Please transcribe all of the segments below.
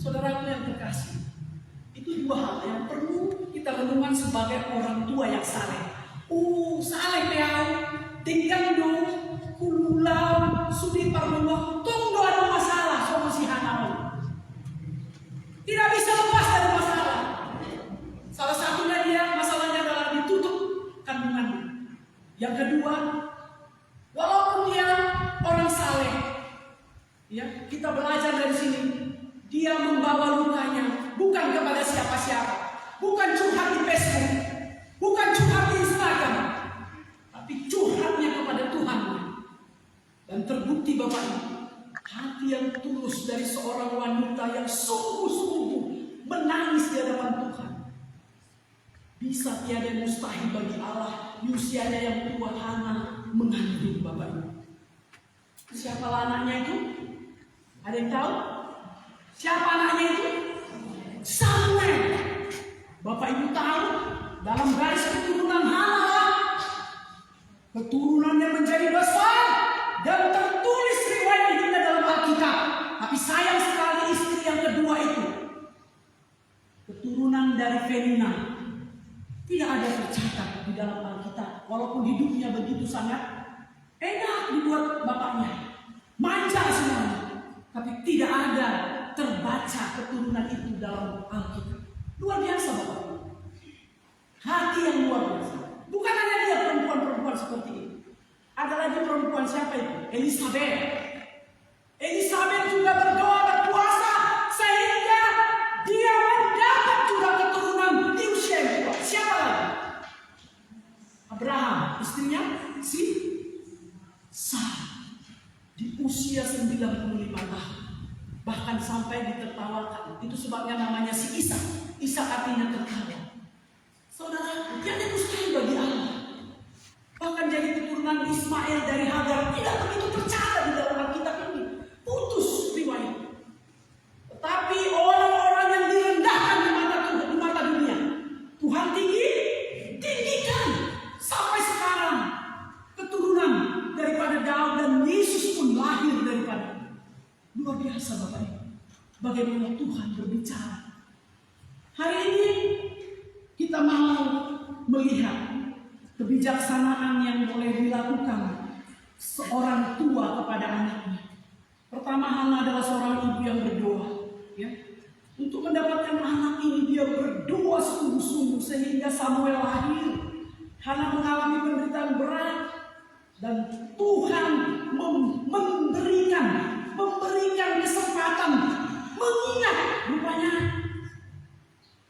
Saudaraku yang terkasih, itu dua hal yang perlu kita renungkan sebagai orang tua yang saleh. Saleh peau, tinggal do, kululau, sudi parmullah, tong do ada masalah sama si Hanawan. Tidak bisa lepas dari masalah. Salah satunya masalahnya adalah ditutup kandungannya. Yang kedua, walaupun dia orang saleh, ya, kita belajar dari sini, dia membawa lukanya bukan kepada siapa-siapa, bukan curhat di Facebook, bukan curhat di Instagram, tapi curhatnya kepada Tuhan. Dan terbukti Bapak Ibu, hati yang tulus dari seorang wanita yang sungguh-sungguh menangis di hadapan Tuhan. Bisa tiada mustahil bagi Allah di usianya yang tua Hana mengandung Bapak Ibu. Siapa anaknya itu? Ada yang tahu? Siapa anaknya itu? Samuel. Bapak Ibu tahu dalam garis keturunan Hana, keturunannya menjadi besar dan tertulis riwayat hidupnya dalam Alkitab. Tapi sayang sekali istri yang kedua itu, keturunan dari Penina, tidak ada tercatat di dalam Alkitab. Walaupun hidupnya begitu sangat enak dibuat bapaknya, manja semuanya, tapi tidak ada terbaca keturunan itu dalam Alkitab. Luar biasa Bapak. Hati yang luar biasa. Bukan hanya dia perempuan-perempuan seperti ini. Ada lagi perempuan siapa itu? Elisabeth. Elisabeth juga berdoa berpuasa sehingga dia mendapat juga keturunan di usia yang tua. Siapa lagi? Abraham, istrinya si Sarah di usia 95 tahun. Bahkan sampai ditertawakan. Itu sebabnya namanya si Ishak. Ishak artinya tertawa. Saudara, tiada mustahil bagi Allah. Bahkan jadi keturunan Ismail dari Hagar tidak begitu tercatat di dalam Alkitab ini. Putus riwayat. Tetapi orang-orang yang direndahkan di mata dunia, Tuhan tinggikan sampai sekarang. Keturunan daripada Daud dan Yesus pun lahir daripada. Luar biasa Bapak Ibu. Bagaimana Tuhan berbicara. Hari ini kita mau melihat kebijaksanaan yang boleh dilakukan seorang tua kepada anaknya. Pertama, Hana adalah seorang ibu yang berdoa. Ya. Untuk mendapatkan anak ini dia berdoa sungguh-sungguh sehingga Samuel lahir. Hana mengalami penderitaan berat dan Tuhan memberikan kesempatan mengingat. Rupanya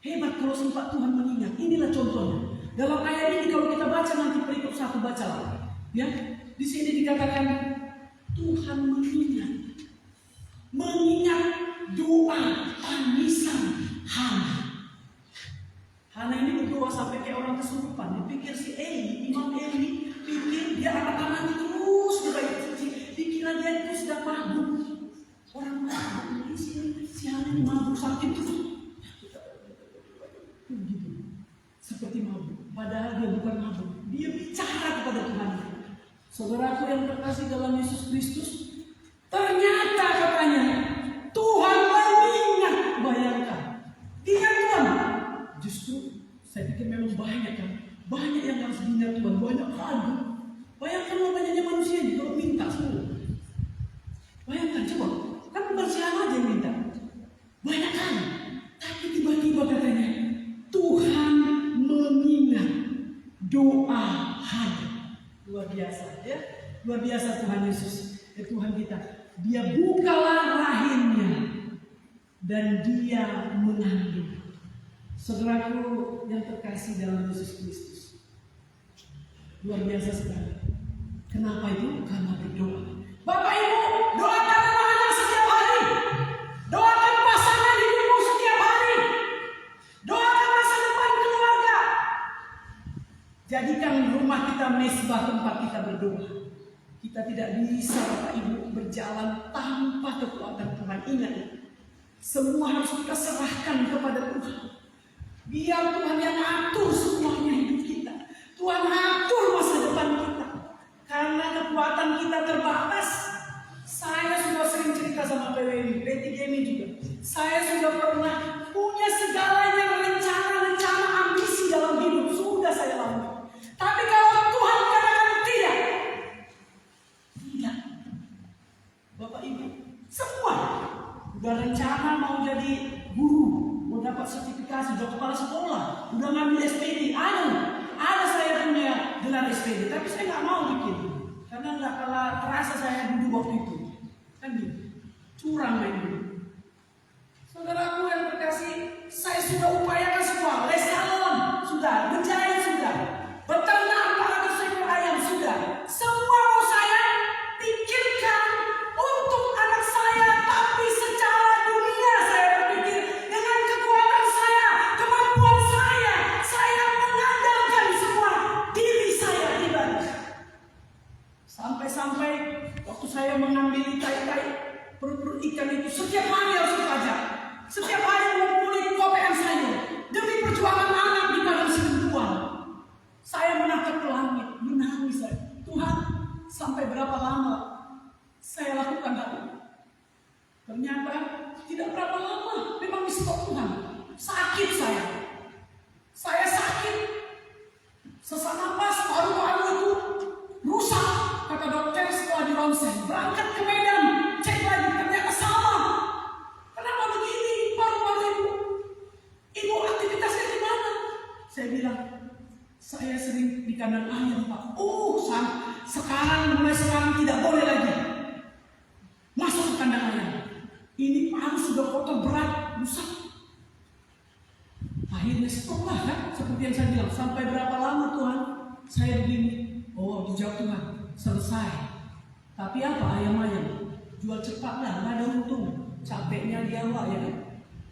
hebat kalau sempat Tuhan mengingat. Inilah contohnya. Dalam ayat ini kalau kita baca nanti perikop 1 baca lagi. Ya, di sini dikatakan Tuhan mengingat doa tangisan Hana. Hana ini berdoa sampai kayak orang kesurupan. Dipikir si Imam Eli, pikir dia anak-anaknya terus dikira dia itu sedang mabuk. Orang mabuk ini si Hana ini mabuk sakit terus. Begitu. Seperti mabuk. Padahal dia bukan mabuk. Dia bicara kepada Tuhan. Saudaraku yang terkasih dalam Yesus Kristus, ternyata katanya Tuhan mengingat. Bayangkan. Ingat Tuhan. Justru saya pikir memang banyak kan. Banyak yang harus diingat Tuhan. Banyak kali. Bayangkan banyaknya manusia ini kalau minta semua. Bayangkan coba. Kan bukan si Hana aja yang minta. Banyak kali. Tapi tiba-tiba katanya Tuhan mengingat doa Hana. Luar biasa ya. Luar biasa Tuhan Yesus. Tuhan kita. Dia bukalah rahimnya dan dia mengandung. Saudaraku yang terkasih dalam Yesus Kristus. Luar biasa sekali. Kenapa itu? Karena berdoa. Bapak Ibu, doakan anak-anak setiap hari. Doakan pasangan hidupmu setiap hari. Doakan masa depan keluarga. Jadikan rumah kita mesbah tempat kita berdoa. Kita tidak bisa Bapak Ibu berjalan tanpa kekuatan Tuhan. Ingat, semua harus kita serahkan kepada Tuhan. Biar Tuhan yang atur semuanya hidup kita. Tuhan atur masa depan kita. Karena kekuatan kita terbatas. Saya sudah sering cerita sama PWI, P3M juga. Saya sudah sudah kepala sekolah, udah ngambil SPD, ada saya punya gelar SPD, tapi saya nggak mau bikin, karena nggak kalah terasa saya duduk waktu itu, kan gitu, curang main dulu. Saudaraku yang terkasih, saya sudah upayakan semua, les salon sudah, menjahit sudah, beternak 400 ekor ayam sudah, semua mau saya pikirkan untuk anak saya, tapi secara dunia saya berpikir dengan kekuatan saya, kemampuan saya mengandalkan semua diri saya pribadi. Sampai-sampai waktu saya mengambil ikan perut ikan itu setiap hari harus dipajak. Setiap hari mengumpulkan kopean saya demi perjuangan anak di padang Tuhan. Saya menatap ke langit, menangis saya. Tuhan, sampai berapa lama saya lakukan hal ini? Ternyata tidak berapa lama, memang di stop Tuhan. Sakit saya sakit. Sesak napas, paru-paru itu rusak. Kata dokter setelah di ronsen, berangkat ke Medan, cek lagi, ternyata sama. Kenapa begini paru-paru ibu? Ibu aktivitasnya di mana? Saya bilang, saya sering di kandang ayam Pak. Mulai sekarang tidak boleh lagi masuk ke kandang ayam. Ini paru sudah kotor berat, rusak. Akhirnya stop lah kan, seperti yang saya bilang. Sampai berapa lama Tuhan? Saya begini. Oh, dijawab Tuhan, selesai. Tapi apa ayam-ayam? Jual cepat lah, nggak ada untung. Capeknya di awal ya kan?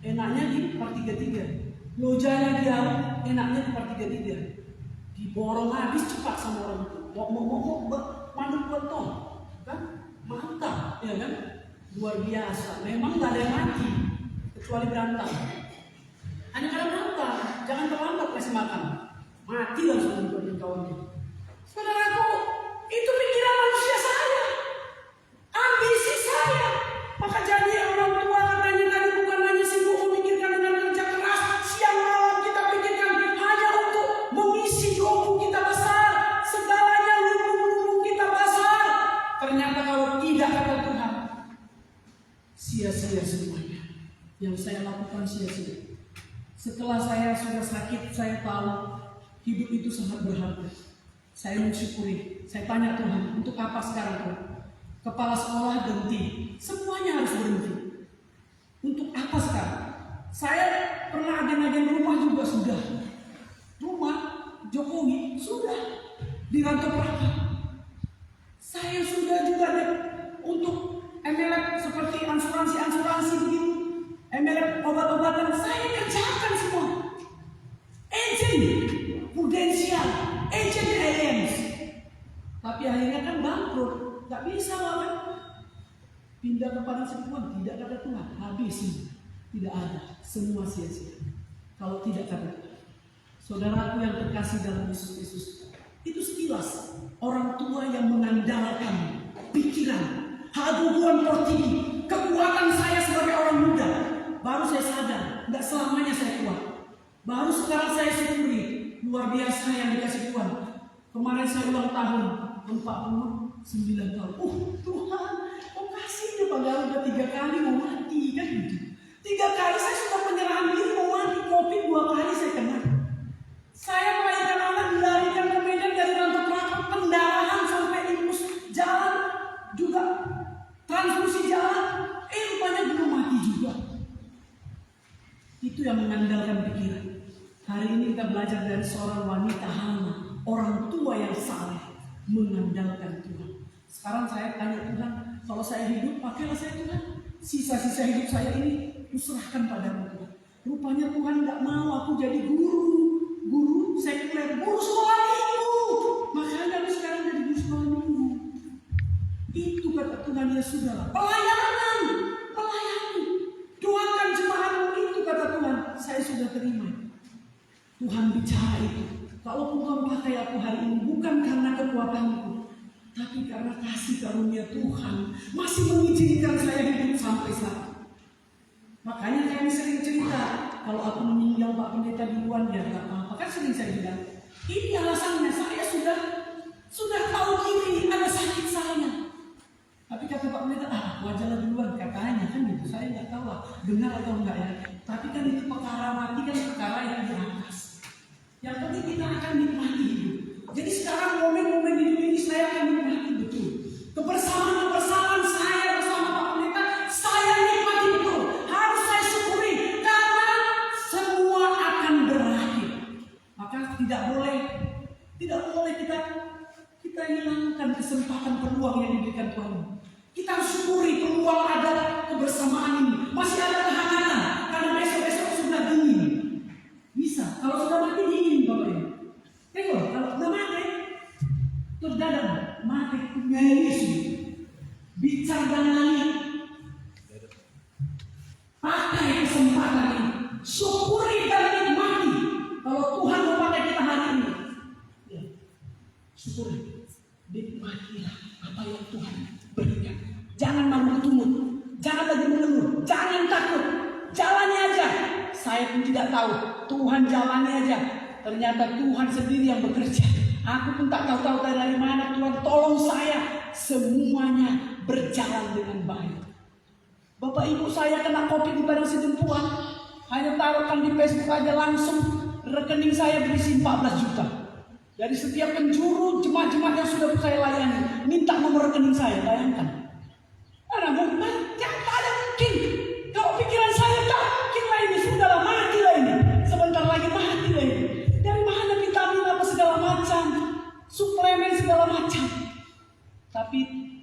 Enaknya di part 33. Lojanya di awal, enaknya di part 33. Diborong habis cepat sama orang itu. Mau mandu buat tol, kan? Mantap, ya kan? Luar biasa. Memang nggak ada yang mati kecuali berantem. Hanya karena berantem, jangan terlambat kasih makan. Mati langsung buat kawannya. Saudaraku, itu pikiran manusia saya, ambisi saya. Maka jadi orang tua katanya tadi bukan hanya sibuk memikirkan dengan kerja keras, siang malam kita pikirkan hanya untuk mengisi lubung kita besar, segalanya lubung kita besar. Ternyata kalau tidak kata Tuhan, sia-sia semuanya. Yang saya lakukan sia-sia. Setelah saya sudah sakit, saya tahu hidup itu sangat berharga. Saya mensyukuri. Saya tanya Tuhan, untuk apa sekarang Tuhan? Kepala sekolah berhenti, semuanya harus berhenti. Untuk apa sekarang? Saya pernah agen-agen rumah juga sudah. Rumah Jokowi sudah dirantau Praha. Saya sudah juga untuk MLF seperti asuransi begitu, MLF obat-obatan saya kerjakan semua. Agent prudensial, agent AMS. Tapi akhirnya kan bangkrut, nggak bisa kan? Pindah kepada sebuah tidak kata Tuhan, habis tidak ada, semua sia-sia. Kalau tidak kata Tuhan, saudaraku yang terkasih dalam Yesus Kristus, itu sekilas orang tua yang mengandalkan pikiran, haduan portigi, kekuatan saya sebagai orang muda. Baru saya sadar, nggak selamanya saya kuat. Baru sekarang saya syukuri, luar biasa yang dikasih Tuhan. Kemarin saya ulang tahun 49 tahun. Tuhan, kok kasih dia padahal udah 3 kali mau mati kan gitu. 3 kali saya sudah penyerahan diri mau mati, COVID 2 kali saya kena. Saya melahirkan anak dilarikan ke Medan dari rantau Praha, pendarahan sampai infus jalan juga transfusi jalan. Rupanya belum mati juga. Itu yang mengandalkan pikiran. Hari ini kita belajar dari seorang wanita Hana, orang tua yang saleh mengandalkan Tuhan. Sekarang saya tanya Tuhan, kalau saya hidup, pakailah saya Tuhan. Sisa-sisa hidup saya ini kuserahkan padamu Tuhan. Rupanya Tuhan tidak mau aku jadi guru sekuler, guru sekolah minggu. Makanya aku sekarang jadi guru sekolah minggu. Itu kata Tuhan, ya sudahlah. Pelayanan. Doakan jemaatmu, itu kata Tuhan. Saya sudah terima. Tuhan bicara itu. Kalau Tuhan pakai aku hari ini bukan karena kekuatanku, tapi karena kasih karunia Tuhan masih mengizinkan saya hidup sampai saat. Makanya kami sering cerita, kalau aku meninggal Pak Pendeta di luar ya nggak apa-apa, kan sering saya bilang. Ini alasannya, saya sudah tahu diri ada sakit saya. Tapi kata Pak Pendeta, wajarlah duluan katanya kan gitu. Saya nggak tahu lah, benar atau enggak ya. Tapi kan itu perkara mati kan perkara yang di atas. Yang penting kita akan nikmati hidup. Jadi sekarang momen-momen hidup ini saya akan nikmati betul. Kebersamaan saya bersama Pak Pendeta, saya nikmati betul. Harus saya syukuri karena semua akan berakhir. Maka tidak boleh kita hilangkan kesempatan peluang yang diberikan Tuhan. Kita harus syukuri peluang ada kebersamaan ini. Masih ada kehangatan karena besok-besok sudah dingin. Bisa, kalau sudah mati dingin Bapak Ibu. Tengok, kalau sudah mati terdadak mati nyaris. Bicara dengan pakai kesempatan ini. Syukuri dan nikmati. Kalau Tuhan memakai kita hari ini, ya, syukuri, nikmatilah apa yang Tuhan berikan. Jangan mangut-mangut, jangan lagi mengeluh, jangan takut, jalani aja. Saya pun tidak tahu, Tuhan jalani aja. Ternyata Tuhan sendiri yang bekerja. Aku pun tak tahu dari mana Tuhan tolong saya. Semuanya berjalan dengan baik. Bapak ibu saya kena COVID di Padang Sidempuan, hanya taruhkan di Facebook aja langsung rekening saya berisi 14 juta. Dari setiap penjuru jemaat-jemaat yang sudah saya layani minta nomor rekening saya, bayangkan. Ada mungkin. Kalau pikiran saya tak mungkin lah ini, sudahlah mati lah ini. Sebentar lagi mati lah ini. Dari mana vitamin apa segala macam, suplemen segala macam. Tapi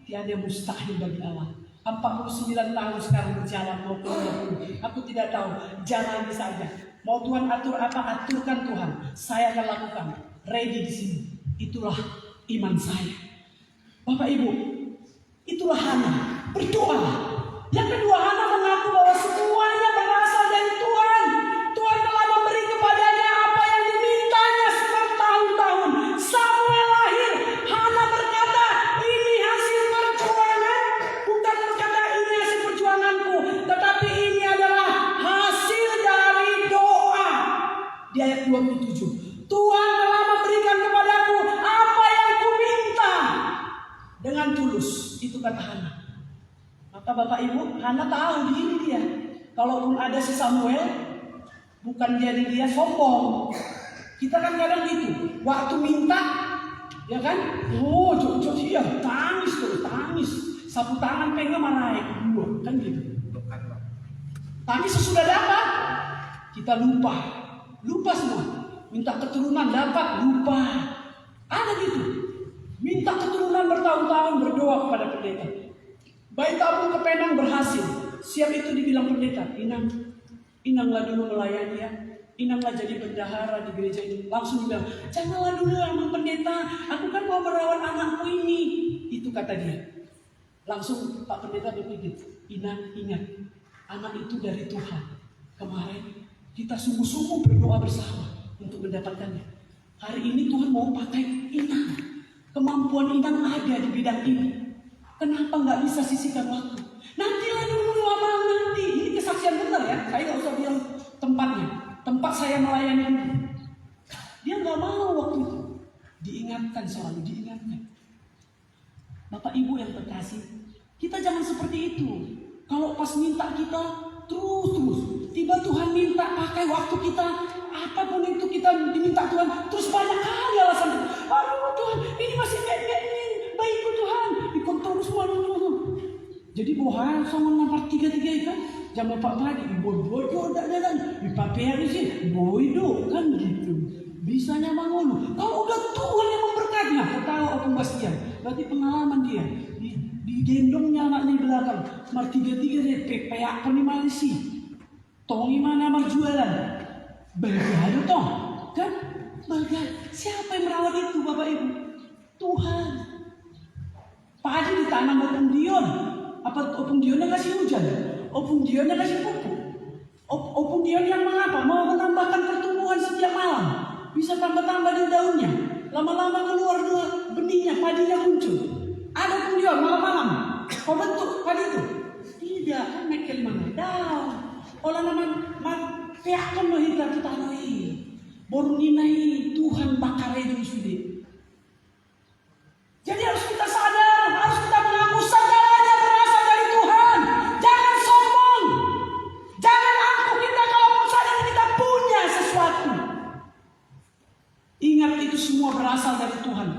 tiada mustahil bagi Allah. 49 tahun sekarang berjalan mau 20. Aku tidak tahu, jalani saja. Mau Tuhan atur apa, aturkan Tuhan. Saya akan lakukan. Ready di sini. Itulah iman saya. Bapak Ibu, itulah Hana. Berdoa. Yang kedua, Hana mengaku bahwa semuanya berasal dari Tuhan. Tuhan telah memberi kepadanya apa yang dimintanya bertahun-tahun. Samuel lahir. Hana berkata, ini hasil perjuangan. Bukan berkata ini hasil perjuanganku, tetapi ini adalah hasil dari doa. Di ayat 27. Tuhan telah memberikan kepadaku apa yang kuminta dengan tulus. Itu kata Hana. Maka Bapak Ibu, Hana tahu diri dia. Kalaupun ada si Samuel, bukan jadi dia sombong. Kita kan kadang gitu. Waktu minta, ya kan? Oh, cocok dia, tangis terus, tangis. Sapu tangan pengen marahin dua, kan gitu. Tapi sesudah dapat, kita lupa semua. Minta keturunan dapat, lupa. Ada gitu. Minta keturunan bertahun-tahun berdoa kepada pendeta. Bayi tabung ke Penang berhasil. Siap itu dibilang pendeta, Inanglah dulu melayani ya. Inanglah jadi bendahara di gereja ini. Langsung bilang, janganlah dulu sama pendeta. Aku kan mau merawat anakku ini. Itu kata dia. Langsung Pak Pendeta berpikir, Inang ingat, anak itu dari Tuhan. Kemarin kita sungguh-sungguh berdoa bersama untuk mendapatkannya. Hari ini Tuhan mau pakai Inang. Kemampuan Inang ada di bidang ini. Kenapa nggak bisa sisihkan waktu? Nantilah dulu lama nanti. Ini kesaksian benar ya. Saya nggak usah bilang tempatnya. Tempat saya melayani ini. Dia nggak mau waktu itu. Diingatkan selalu, diingatkan. Bapak Ibu yang terkasih, kita jangan seperti itu. Kalau pas minta kita terus. Tiba Tuhan minta pakai waktu kita. Apapun itu kita diminta Tuhan. Terus banyak kali alasan. Aduh Tuhan, ini masih ini baikku Tuhan. Dikontrol semua. Jadi bohong sama nomor 33 kan. Jam 4 pagi. Bodoh. Dipakai hari sih. Bodoh kan gitu. Bisanya bangun. Kalau udah Tuhan yang memberkati. Nah, ketawa Opung Bastian. Berarti pengalaman dia. Digendongnya anaknya di belakang. Nomor 33 dia pepeak kan di Malaysia. Tongi mana jualan. Bergadu toh. Kan? Bergadu. Siapa yang merawat itu Bapak Ibu? Tuhan. Padi ditanam Opung Dion. Apa Opung Dion yang kasih hujan? Opung Dion yang kasih pupuk. Opung Dion yang mengapa? Mau menambahkan pertumbuhan setiap malam. Bisa tambah-tambah di daunnya. Lama-lama keluar benihnya, padinya muncul. Ada Opung Dion malam-malam. Kau bentuk padi itu? Tidak, kan mekel mana? Daun. Olah nama peakan mahita kita nai. Borninai Tuhan bakare dulu sudah. Jadi harus kita sadar, harus kita mengaku segalanya berasal berasal dari Tuhan.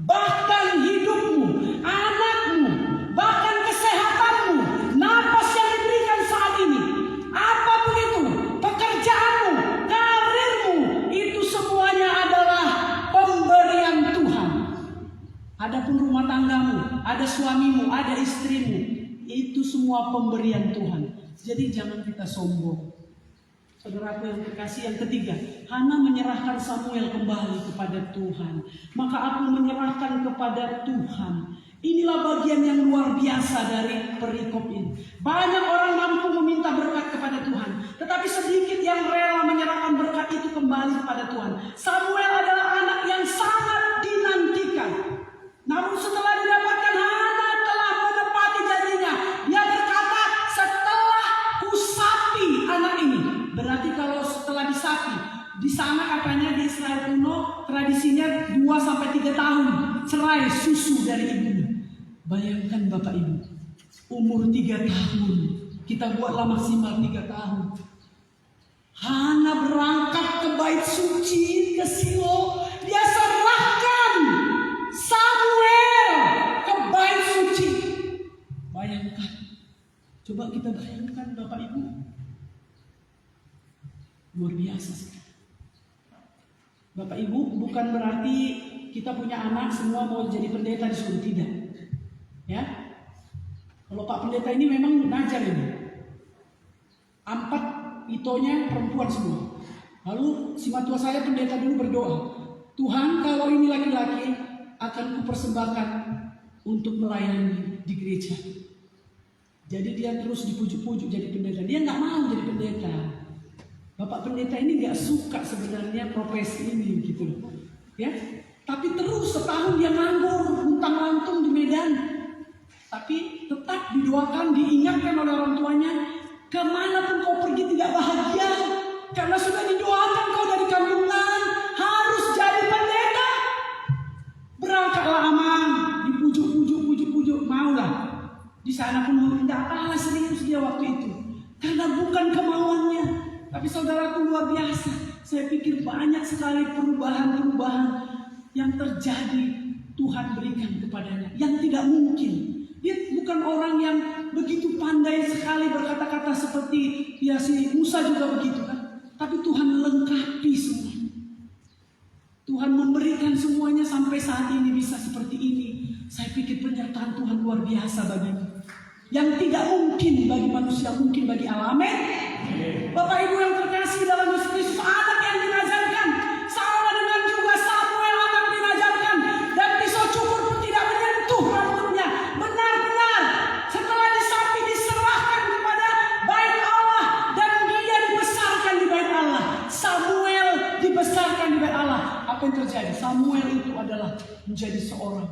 Bahkan hidupmu, anakmu, bahkan kesehatanmu, napas yang diberikan saat ini, apapun itu, pekerjaanmu, karirmu, itu semuanya adalah pemberian Tuhan. Adapun rumah tanggamu, ada suamimu, ada istrimu, itu semua pemberian Tuhan. Jadi jangan kita sombong. Saudaraku yang terkasih, yang ketiga, Hana menyerahkan Samuel kembali kepada Tuhan. Maka aku menyerahkan kepada Tuhan. Inilah bagian yang luar biasa dari perikop ini. Banyak orang mampu meminta berkat kepada Tuhan, tetapi sedikit yang rela menyerahkan berkat itu kembali kepada Tuhan. Samuel adalah anak yang sangat dinantikan. Namun setelah didapatkan, Hana telah menepati janjinya. Dia berkata, setelah kusapi anak ini. Berarti kalau setelah disapi, di sana katanya di Israel kuno tradisinya 2-3 tahun cerai susu dari ibunya. Bayangkan Bapak Ibu, umur 3 tahun, kita buatlah maksimal 3 tahun. Hana berangkat ke bait suci, ke Silo, dia serahkan Samuel ke bait suci. Bayangkan, coba kita bayangkan Bapak Ibu. Luar biasa sih. Bapak Ibu, bukan berarti kita punya anak semua mau jadi pendeta di surga, tidak. Ya, kalau Pak Pendeta ini memang ngajar ini. 4 itonya perempuan semua. Lalu si matua saya pendeta dulu berdoa, Tuhan kalau ini laki-laki akan kupersembahkan untuk melayani di gereja. Jadi dia terus dipujuk-pujuk jadi pendeta. Dia nggak mau jadi pendeta. Bapak pendeta ini nggak suka sebenarnya profesi ini gitu loh, ya. Tapi terus setahun dia nganggur, luntang-lantung di Medan. Tapi tetap didoakan, diingatkan oleh orang tuanya, kemanapun kau pergi tidak bahagia, karena sudah didoakan kau dari kandungan harus jadi pendeta. Berangkatlah Amang, dipujuk-pujuk, maulah. Di sana pun tidak kalah serius dia waktu itu, karena bukan kemauannya. Tapi saudaraku luar biasa, saya pikir banyak sekali perubahan-perubahan yang terjadi Tuhan berikan kepadanya, yang tidak mungkin. Dia bukan orang yang begitu pandai sekali berkata-kata seperti ya si Musa juga begitu kan. Tapi Tuhan lengkapi semua. Tuhan memberikan semuanya sampai saat ini bisa seperti ini. Saya pikir penyertaan Tuhan luar biasa baginya. Yang tidak mungkin bagi manusia, mungkin bagi Allah. Amin. Bapak Ibu yang terkasih dalam Yesus Kristus, anak yang dinajarkan sama dengan juga Samuel anak dinajarkan, dan pisau cukur pun tidak menyentuh rambutnya. Benar-benar setelah disapi diserahkan kepada bait Allah dan dia dibesarkan di bait Allah. Samuel dibesarkan di bait Allah. Apa yang terjadi? Samuel itu adalah menjadi seorang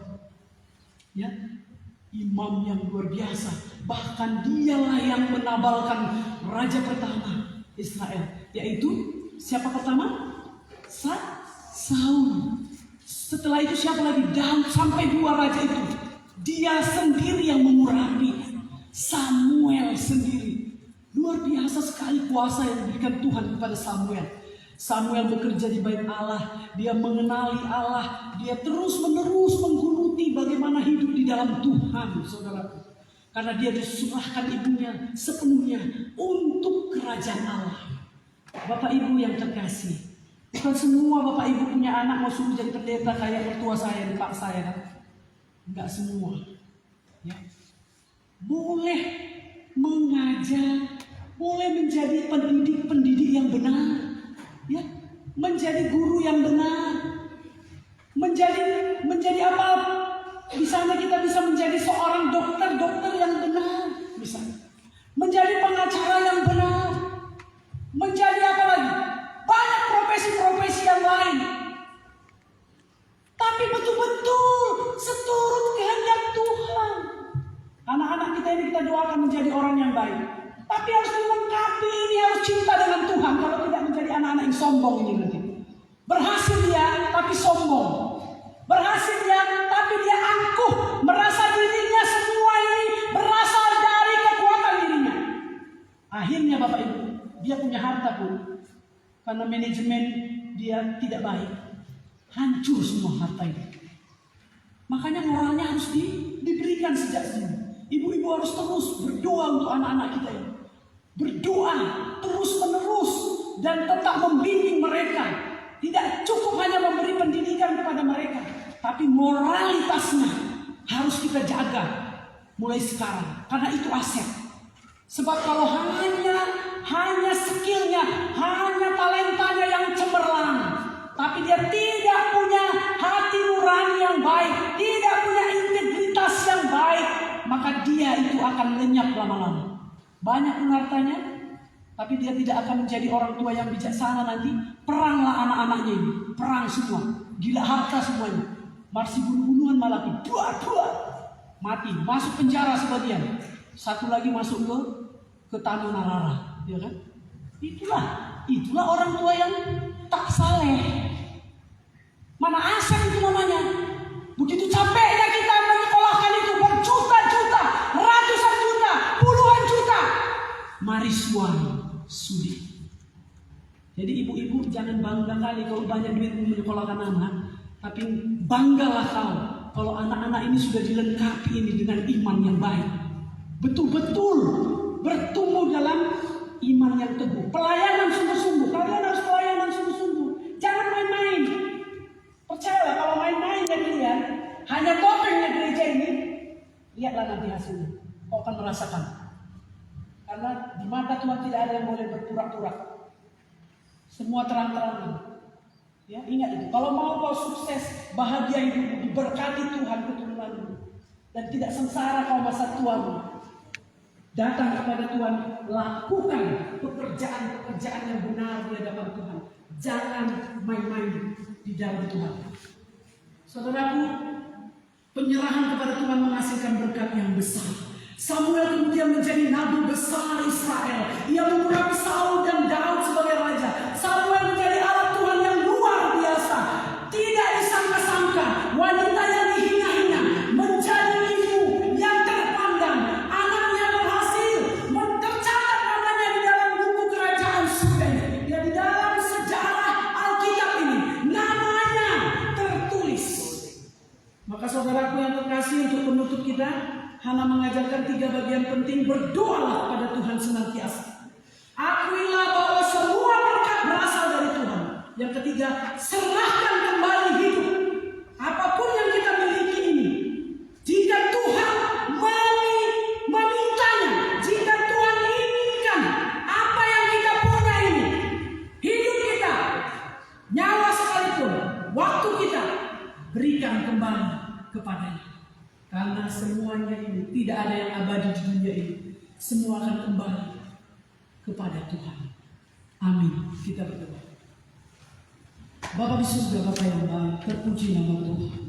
imam yang luar biasa. Bahkan dialah yang menabalkan raja pertama Israel, yaitu siapa pertama? Saul. Setelah itu siapa lagi? Daud. Sampai 2 raja itu dia sendiri yang mengurapi. Samuel sendiri. Luar biasa sekali kuasa yang diberikan Tuhan kepada Samuel. Samuel bekerja di bait Allah, dia mengenali Allah, dia terus-menerus menggeluti bagaimana hidup di dalam Tuhan, saudaraku. Karena dia diserahkan ibunya sepenuhnya untuk kerajaan Allah. Bapak Ibu yang terkasih, bukan semua Bapak Ibu punya anak mau suruh jadi pendeta kayak mertua saya, Pak saya kan? Enggak semua. Ya. Boleh mengajar, boleh menjadi pendidik yang benar. Ya, menjadi guru yang benar, menjadi apa? Misalnya kita bisa menjadi seorang dokter yang benar, misalnya menjadi pengacara yang benar, menjadi apa lagi? Banyak profesi-profesi yang lain. Tapi betul-betul seturut kehendak Tuhan. Anak-anak kita ini kita doakan menjadi orang yang baik. Tapi harus dilengkapi, ini harus cinta dengan Tuhan. Kalau tidak menjadi anak-anak yang sombong ini nanti. Berhasil dia, tapi sombong. Berhasil dia, tapi dia angkuh. Merasa dirinya semua ini berasal dari kekuatan dirinya. Akhirnya Bapak Ibu, dia punya harta pun. Karena manajemen dia tidak baik. hancur semua harta itu. Makanya moralnya harus diberikan sejak sini. Ibu-ibu harus terus berdoa untuk anak-anak kita ini. Berdoa terus menerus dan tetap membimbing mereka. Tidak cukup hanya memberi pendidikan kepada mereka, tapi moralitasnya harus kita jaga mulai sekarang. Karena itu aset. Sebab kalau hanya skillnya, hanya talentanya yang cemerlang, tapi dia tidak punya hati nurani yang baik, tidak punya integritas yang baik, maka dia itu akan lenyap lama-lama. Banyak pun hartanya, tapi dia tidak akan menjadi orang tua yang bijaksana nanti. Peranglah anak-anaknya ini, perang semua, gila harta semuanya. Masih bunuh-bunuhan malah dua mati, masuk penjara sebagian. Satu lagi masuk ke tanah narara, ya kan? Itulah orang tua yang tak saleh. Mana aset itu namanya? Begitu capeknya kita menyekolahkan itu berjuta-juta, ratusan juta, puluhan juta. Mari sulit. Jadi ibu-ibu jangan bangga kali kalau banyak duit menyekolahkan anak, tapi banggalah kau kalau anak-anak ini sudah dilengkapi ini dengan iman yang baik. Betul-betul bertumbuh dalam iman yang teguh. Pelayanan sungguh-sungguh. Kalian harus pelayanan sungguh-sungguh. Jangan main-main. Percayalah kalau main-main ya kalian, hanya topengnya gereja ini, lihatlah nanti hasilnya. Kau akan merasakan. Karena di mata Tuhan tidak ada yang boleh berpura-pura. Semua terang-terangan. Ya, ingat itu. Kalau mau kau sukses, bahagia hidup, diberkati Tuhan keturunanmu, dan tidak sengsara kau masa tuamu, datang kepada Tuhan, lakukan pekerjaan-pekerjaan yang benar di hadapan Tuhan. Jangan main-main di dalam Tuhan. Saudaraku, penyerahan kepada Tuhan menghasilkan berkat yang besar. Samuel kemudian menjadi nabi besar Israel. Ia mengurapi Saul dan Daud sebagai raja. Samuel menjadi alat Tuhan yang luar biasa. Tidak disangka-sangka, wanita yang dihina-hina menjadi ibu yang terpandang. Anaknya berhasil tercatat namanya di dalam buku kerajaan surga. Ya, di dalam sejarah Alkitab ini namanya tertulis. Maka saudaraku yang terkasih, untuk penutup kita, Hana mengajarkan 3 bagian penting. Berdoalah pada Tuhan senantiasa. Akuilah bahwa semua berkat berasal dari Tuhan. Yang ketiga, serahkan kembali hidup. Apapun yang kita miliki ini, jika Tuhan memintanya, jika Tuhan inginkan apa yang kita punya ini, hidup kita, nyawa sekalipun, waktu kita, berikan kembali kepadanya. Karena semuanya ini tidak ada yang abadi di dunia ini. Semua akan kembali kepada Tuhan. Amin. Kita berdoa. Bapa di surga, Bapa yang baik, terpuji nama Tuhan.